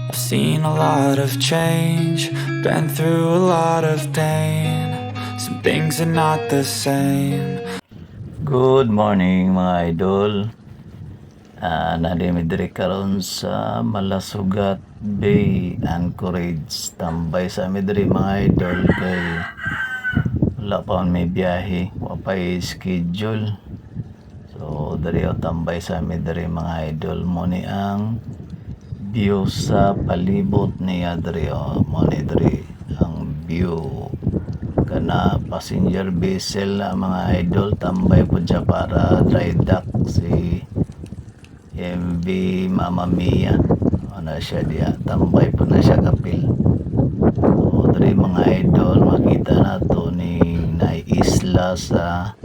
I've seen a lot of change, been through a lot of pain. Some things are not the same. Good morning mga idol. Nadimidiri karon sa Malasugat Bay Anchorage. Tambay sa midiri mga idol kay wala pa may biyahe, wala pa schedule. So dari tambay sa midiri mga idol mo ni ang view sa palibot niya dari mo ni dari ang view kana passenger vessel na mga idol tambay po siya para dry dock si MV Mama Mia ano siya diya tambay po na siya kapil. So dari mga idol makita na to ni na isla sa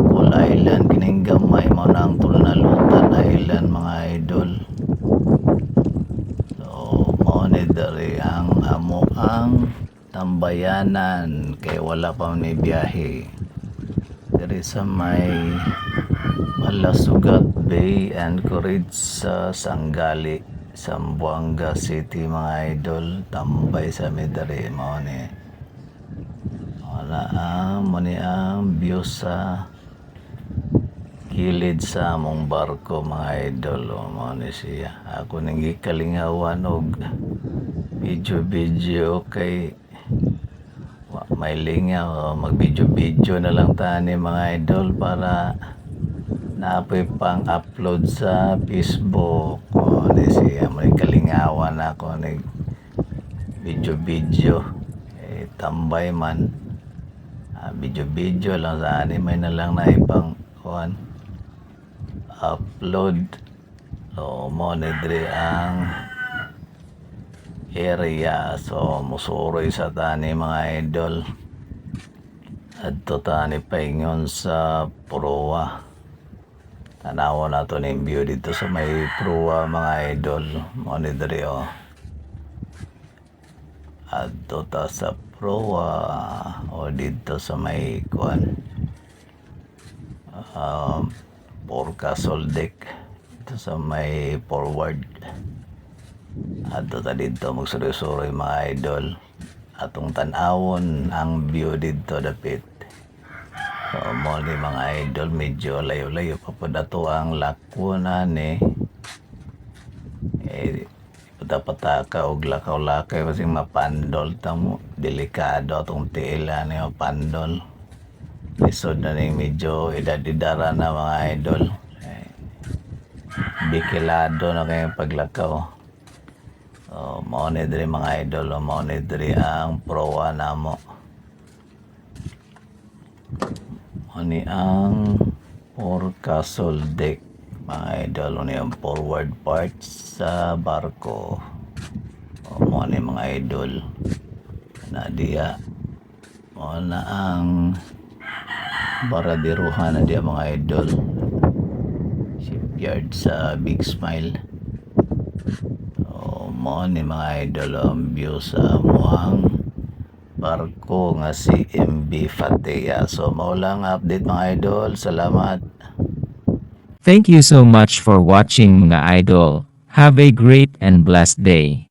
Cool Island kining gamay mo na ang Tulnalutan Island mga idol. So mo ni dari ang amo ang tambayanan kay wala pa ni biyahe diri sa may Malasugat Bay Anchorage sa Sangali, Zamboanga City mga idol. Tambay sa midari mo ni wala mo ni ang view sa gilid sa among barko mga idol mo ni siya. Ako nang gikalingawan og video kay may lingaw mag-video na lang tani mga idol para naapoy pang upload sa Facebook ni siya may kalingawan ako ni video tambay man video lang sa ani may na lang na ipang upload so mo ni diri ang area. So musuroy sa tani mga idol adto tani paingon sa proa. Tanawa na to ning view dito sa may proa mga idol mo ni diri adto ta sa proa o dito sa may forecastle deck dito sa may forward adto ta dito magsuroy-suroy mga idol atong tan-awon ang view dito dapit. So mo ni mga idol medyo layo-layo pa po dato ang lakuna ni pataka og lakaw-lakay kasi mapandol tamo delikado atong tiila ni mapandol lisod na ning medyo edad-edara na mga idol bikilado na kayong paglakaw. Mao ni diri mga idol mao ni diri ang proa namo mao ni ang forecastle deck mga idol ni ang forward part sa barko mao ni mga idol na diya mao na ang baradiruhan na diya mga idol shipyard sa Big Smile. Mo ni mga idol ang view sa muang barko nga si MV Fatea. So maulang update mga idol. Salamat. Thank you so much for watching mga idol. Have a great and blessed day.